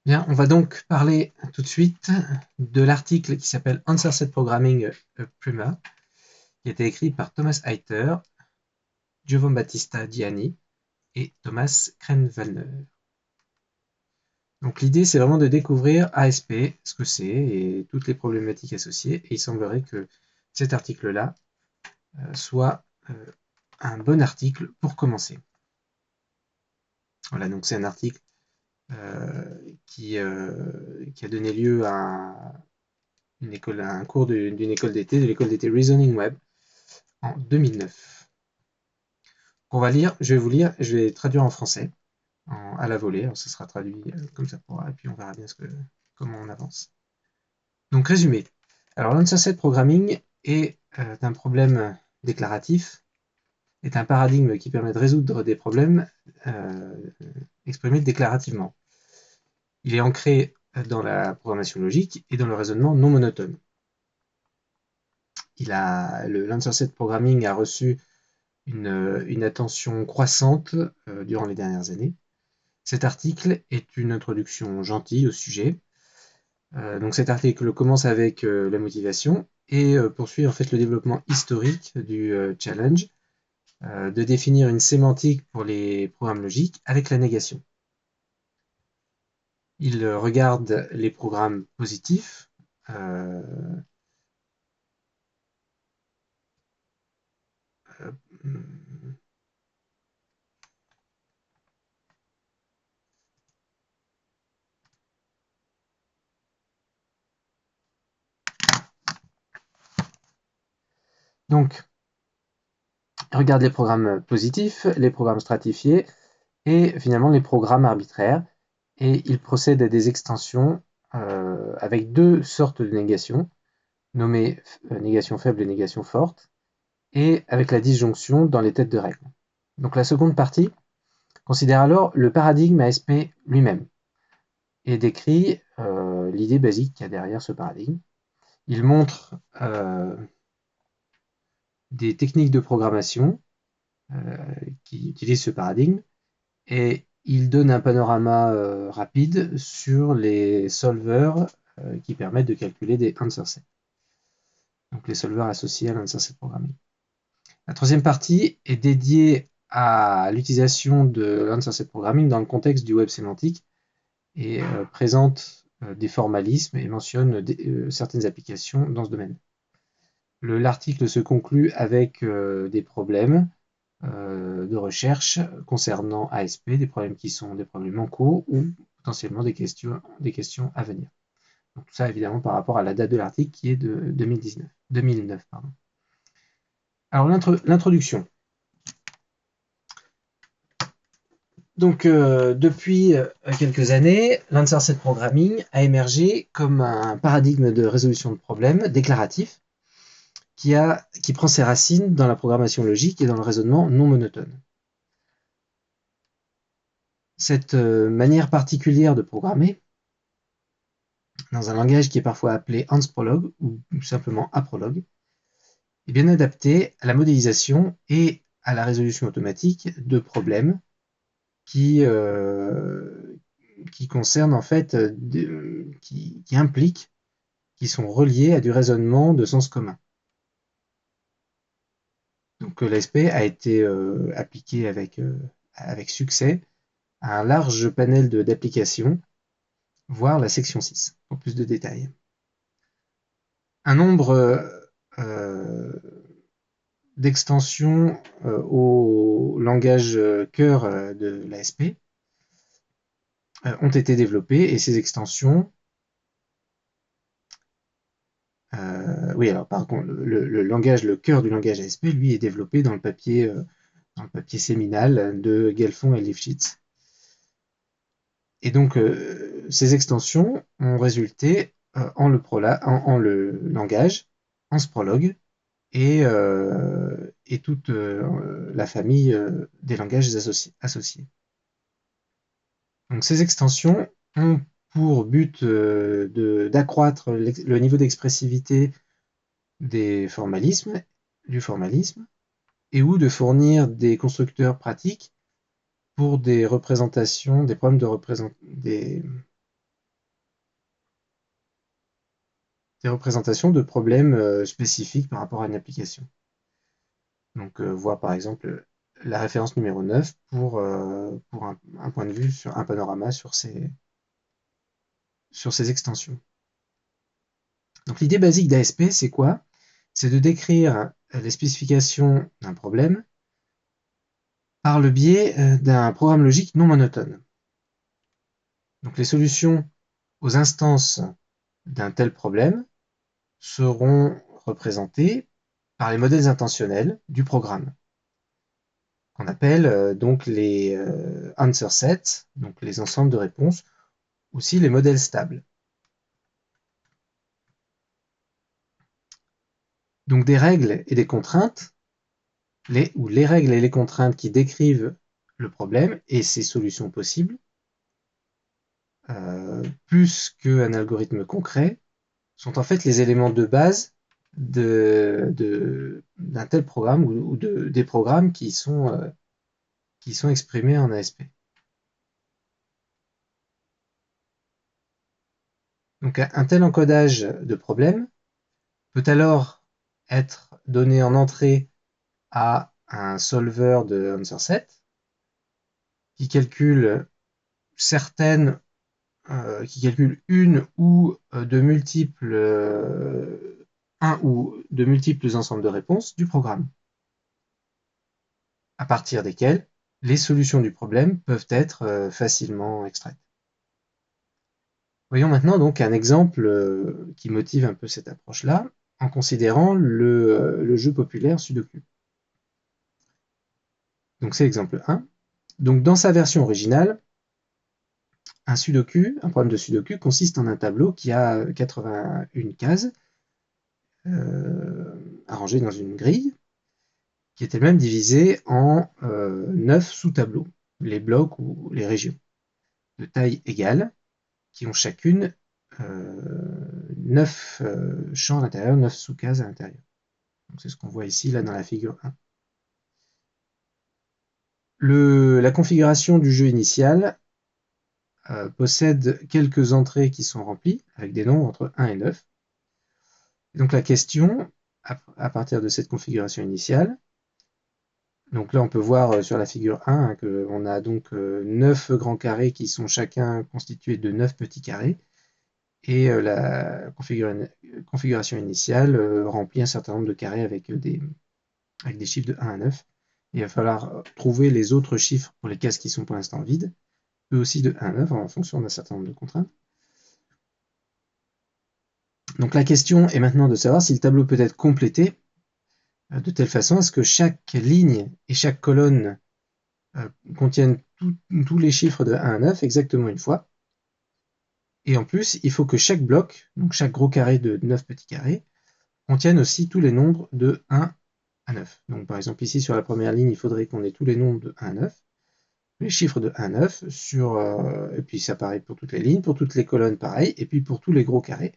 Bien, on va donc parler tout de suite de l'article qui s'appelle Answer Set Programming Primer, qui a été écrit par Thomas Heiter, Giovanbattista Gianni et Thomas Krenwallner. Donc l'idée, c'est vraiment de découvrir ASP, ce que c'est et toutes les problématiques associées. Et il semblerait que cet article-là soit un bon article pour commencer. Voilà, donc c'est un article qui a donné lieu à un cours d'une école d'été, de l'école d'été Reasoning Web, en 2009. On va lire, je vais vous lire, je vais traduire en français, à la volée, alors ça sera traduit comme ça pourra, et puis on verra bien comment on avance. Donc résumé. Alors l'Answer Set Programming est un problème déclaratif, est un paradigme qui permet de résoudre des problèmes exprimés déclarativement. Il est ancré dans la programmation logique et dans le raisonnement non monotone. L'Answer Set Programming a reçu une attention croissante durant les dernières années. Cet article est une introduction gentille au sujet. Donc cet article commence avec la motivation et poursuit en fait le développement historique du challenge de définir une sémantique pour les programmes logiques avec la négation. Il regarde les programmes positifs, donc il regarde les programmes positifs, les programmes stratifiés et finalement les programmes arbitraires, et il procède à des extensions avec deux sortes de négations, nommées négation faible et négation forte, et avec la disjonction dans les têtes de règle. Donc la seconde partie considère alors le paradigme ASP lui-même et décrit l'idée basique qu'il y a derrière ce paradigme. Il montre des techniques de programmation qui utilisent ce paradigme, et il donne un panorama rapide sur les solvers qui permettent de calculer des answer sets. Donc les solvers associés à l'Answer Set Programming. La troisième partie est dédiée à l'utilisation de l'Answer Set Programming dans le contexte du web sémantique et présente des formalismes et mentionne certaines applications dans ce domaine. L'article se conclut avec des problèmes de recherche concernant ASP, des problèmes qui sont des problèmes en cours ou potentiellement des questions à venir. Donc tout ça évidemment par rapport à la date de l'article qui est de 2009. Pardon. Alors l'introduction. Donc depuis quelques années, l'Answer Set Programming a émergé comme un paradigme de résolution de problèmes déclaratif qui prend ses racines dans la programmation logique et dans le raisonnement non monotone. Cette manière particulière de programmer, dans un langage qui est parfois appelé AnsProlog ou simplement Aprolog, est bien adaptée à la modélisation et à la résolution automatique de problèmes qui concernent en fait, qui impliquent, qui sont reliés à du raisonnement de sens commun. Donc l'ASP a été appliqué avec succès à un large panel d'applications, voire la section 6, pour plus de détails. Un nombre d'extensions au langage cœur de l'ASP ont été développées, et ces extensions oui, alors par contre, le cœur du langage ASP, lui, est développé dans le papier séminal de Gelfond et Lifshitz. Et donc, ces extensions ont résulté en le langage, en Sprolog, et toute la famille des langages associés. Donc, ces extensions ont pour but d'accroître le niveau d'expressivité du formalisme, et ou de fournir des constructeurs pratiques pour des représentations, des problèmes des représentations de problèmes spécifiques par rapport à une application. Donc, voir par exemple la référence numéro 9 pour un point de vue sur un panorama sur ces extensions. Donc, l'idée basique d'ASP, c'est quoi? C'est de décrire les spécifications d'un problème par le biais d'un programme logique non monotone. Donc, les solutions aux instances d'un tel problème seront représentées par les modèles intentionnels du programme, qu'on appelle donc les answer sets, donc les ensembles de réponses, aussi les modèles stables. Donc des règles et des contraintes, les règles et les contraintes qui décrivent le problème et ses solutions possibles, plus qu'un algorithme concret, sont en fait les éléments de base d'un tel programme ou des programmes qui sont exprimés en ASP. Donc un tel encodage de problème peut alors être donné en entrée à un solver de answer set qui calcule une ou de multiples ensembles de réponses du programme, à partir desquelles les solutions du problème peuvent être facilement extraites. Voyons maintenant donc un exemple qui motive un peu cette approche-là, en considérant le jeu populaire Sudoku. Donc c'est l'exemple 1. Donc dans sa version originale, un problème de Sudoku consiste en un tableau qui a 81 cases arrangées dans une grille, qui est elle-même divisée en 9 sous-tableaux, les blocs ou les régions, de taille égale, qui ont chacune 9 champs à l'intérieur, 9 sous-cases à l'intérieur. C'est ce qu'on voit ici là dans la figure 1. La configuration du jeu initial possède quelques entrées qui sont remplies avec des nombres entre 1 et 9. Et donc la question, à partir de cette configuration initiale, donc là on peut voir sur la figure 1 qu'on a donc 9 grands carrés qui sont chacun constitués de 9 petits carrés, et la configuration initiale remplit un certain nombre de carrés avec des chiffres de 1 à 9. Et il va falloir trouver les autres chiffres pour les cases qui sont pour l'instant vides, eux aussi de 1 à 9 en fonction d'un certain nombre de contraintes. Donc la question est maintenant de savoir si le tableau peut être complété de telle façon à ce que chaque ligne et chaque colonne contiennent tous les chiffres de 1 à 9 exactement une fois. Et en plus, il faut que chaque bloc, donc chaque gros carré de 9 petits carrés, contienne aussi tous les nombres de 1 à 9. Donc par exemple ici sur la première ligne, il faudrait qu'on ait tous les nombres de 1 à 9, les chiffres de 1 à 9, et puis ça pareil pour toutes les lignes, pour toutes les colonnes pareil, et puis pour tous les gros carrés,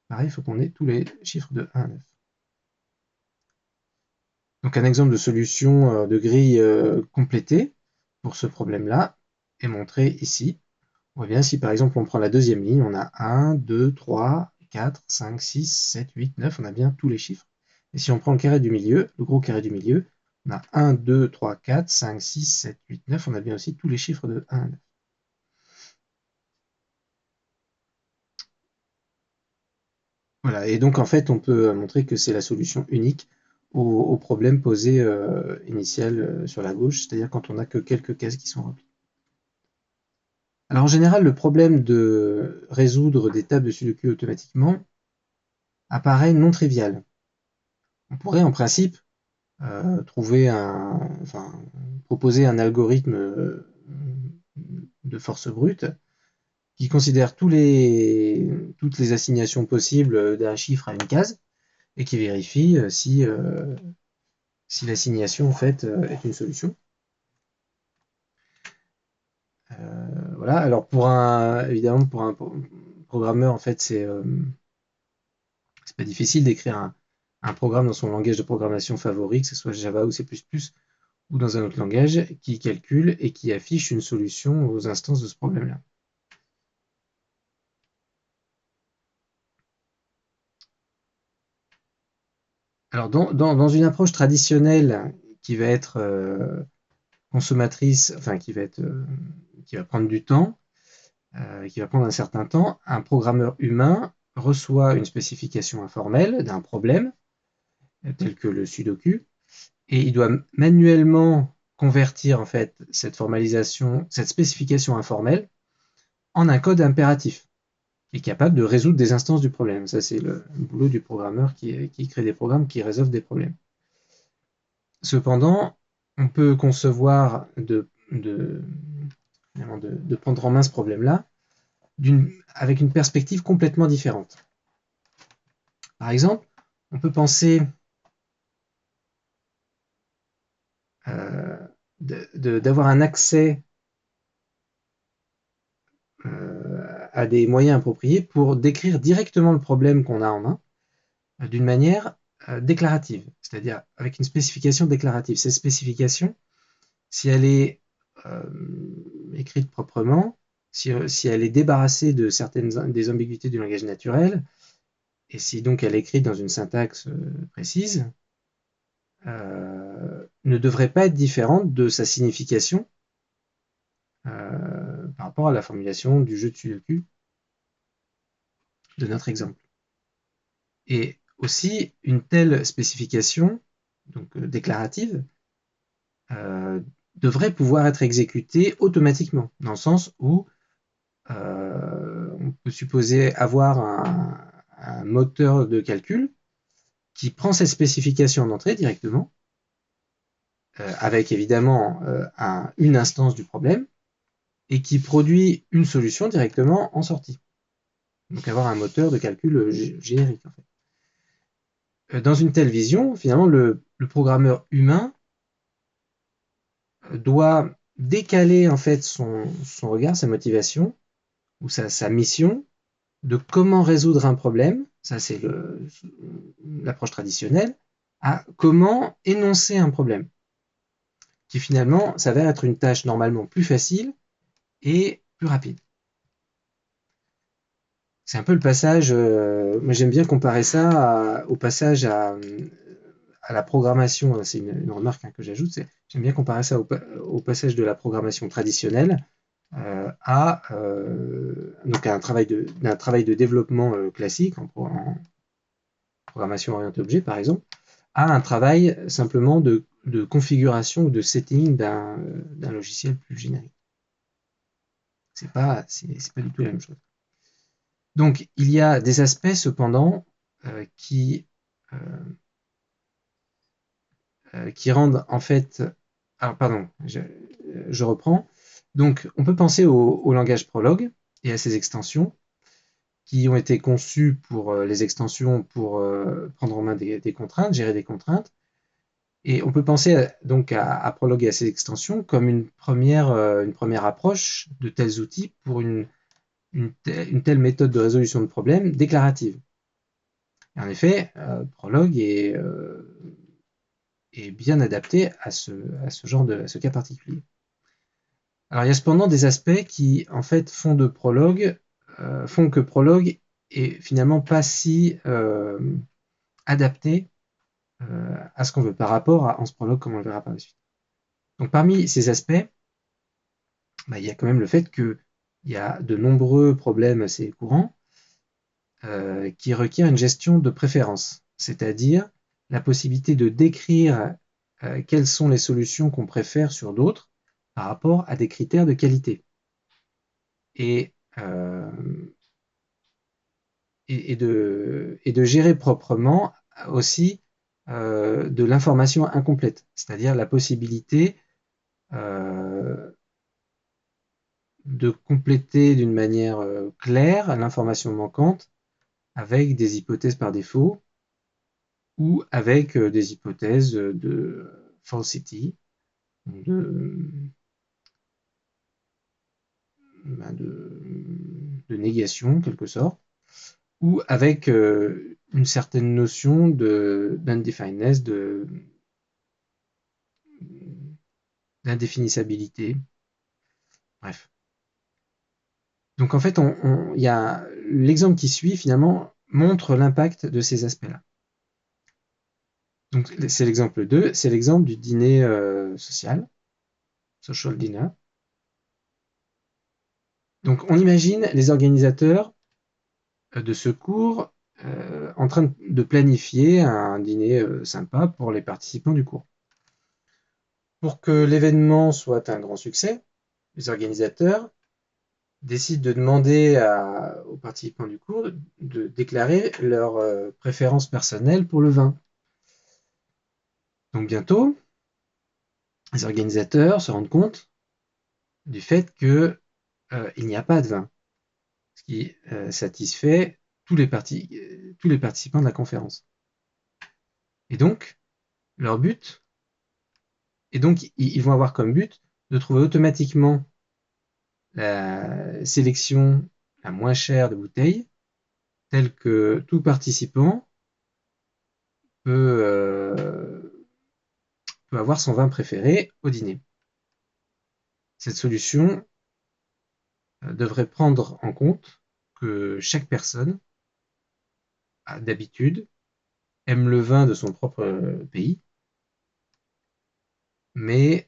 pareil, il faut qu'on ait tous les chiffres de 1 à 9. Donc un exemple de solution de grille complétée pour ce problème-là est montré ici. On voit bien si par exemple on prend la deuxième ligne, on a 1, 2, 3, 4, 5, 6, 7, 8, 9, on a bien tous les chiffres. Et si on prend le carré du milieu, le gros carré du milieu, on a 1, 2, 3, 4, 5, 6, 7, 8, 9, on a bien aussi tous les chiffres de 1 à 9. Voilà, et donc en fait on peut montrer que c'est la solution unique au problème posé initial sur la gauche, c'est-à-dire quand on n'a que quelques cases qui sont remplies. Alors en général, le problème de résoudre des tables de Sudoku automatiquement apparaît non trivial. On pourrait en principe proposer un algorithme de force brute qui considère toutes les assignations possibles d'un chiffre à une case et qui vérifie si l'assignation en fait est une solution. Voilà. Alors évidemment pour un programmeur en fait c'est pas difficile d'écrire un programme dans son langage de programmation favori, que ce soit Java ou C++, ou dans un autre langage, qui calcule et qui affiche une solution aux instances de ce problème-là. Alors, dans une approche traditionnelle qui va être consommatrice, enfin qui va prendre du temps, qui va prendre un certain temps, un programmeur humain reçoit une spécification informelle d'un problème, tel que le sudoku, et il doit manuellement convertir en fait cette formalisation, cette spécification informelle en un code impératif qui est capable de résoudre des instances du problème. Ça, c'est le boulot du programmeur qui crée des programmes qui résolvent des problèmes. Cependant, on peut concevoir de prendre en main ce problème-là avec une perspective complètement différente. Par exemple, on peut penser d'avoir un accès à des moyens appropriés pour décrire directement le problème qu'on a en main d'une manière déclarative, c'est-à-dire avec une spécification déclarative. Cette spécification, si elle est écrite proprement, si elle est débarrassée de certaines des ambiguïtés du langage naturel, et si donc elle est écrite dans une syntaxe précise, ne devrait pas être différente de sa signification par rapport à la formulation du jeu de Sudoku de notre exemple. Et aussi, une telle spécification, donc déclarative, devrait pouvoir être exécutée automatiquement, dans le sens où on peut supposer avoir un moteur de calcul qui prend cette spécification d'entrée directement, avec évidemment une instance du problème, et qui produit une solution directement en sortie. Donc avoir un moteur de calcul générique en fait. Dans une telle vision, finalement, le programmeur humain doit décaler en fait son regard, sa motivation ou sa mission de comment résoudre un problème, ça c'est l'approche traditionnelle, à comment énoncer un problème, qui finalement s'avère être une tâche normalement plus facile et plus rapide. C'est un peu le passage, moi j'aime bien comparer ça au passage à la programmation, c'est une remarque que j'ajoute, j'aime bien comparer ça au passage de la programmation traditionnelle donc à d'un travail de développement classique en programmation orientée objet par exemple, à un travail simplement de configuration ou de setting d'un logiciel plus générique. C'est pas du tout la même chose. Donc il y a des aspects cependant qui rendent en fait. Alors pardon, je reprends. Donc on peut penser au langage Prolog et à ses extensions qui ont été conçues pour les extensions pour prendre en main des contraintes, gérer des contraintes. Et on peut penser donc à Prolog et à ses extensions comme une première approche de tels outils pour une telle méthode de résolution de problèmes déclarative. Et en effet, Prolog est bien adapté à ce cas particulier. Alors il y a cependant des aspects qui en fait font que Prolog est finalement pas si adapté à ce qu'on veut par rapport à Hans Prolog comme on le verra par la suite. Donc parmi ces aspects, il y a quand même le fait qu'il y a de nombreux problèmes assez courants qui requièrent une gestion de préférence, c'est-à-dire la possibilité de décrire quelles sont les solutions qu'on préfère sur d'autres par rapport à des critères de qualité. Et de gérer proprement aussi de l'information incomplète, c'est-à-dire la possibilité de compléter d'une manière claire l'information manquante avec des hypothèses par défaut ou avec des hypothèses de falsity, de, de négation en quelque sorte, ou avec une certaine notion d'undefinedness, d'indéfinissabilité. Bref. Donc en fait, l'exemple qui suit finalement montre l'impact de ces aspects-là. Donc c'est l'exemple 2, c'est l'exemple du dîner social, social dinner. Donc on imagine les organisateurs de ce cours en train de planifier un dîner sympa pour les participants du cours. Pour que l'événement soit un grand succès, les organisateurs décident de demander aux participants du cours de déclarer leur préférence personnelle pour le vin. Donc bientôt, les organisateurs se rendent compte du fait que il n'y a pas de vin, ce qui satisfait tous les participants de la conférence. Et donc, leur but, et donc ils vont avoir comme but de trouver automatiquement la sélection la moins chère de bouteilles, telle que tout participant peut, peut avoir son vin préféré au dîner. Cette solution devrait prendre en compte que chaque personne, d'habitude, aime le vin de son propre pays, mais,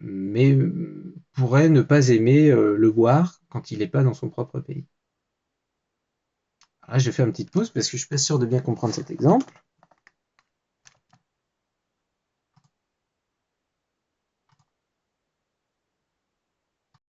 mais pourrait ne pas aimer le boire quand il n'est pas dans son propre pays. Alors là, je vais faire une petite pause parce que je ne suis pas sûr de bien comprendre cet exemple.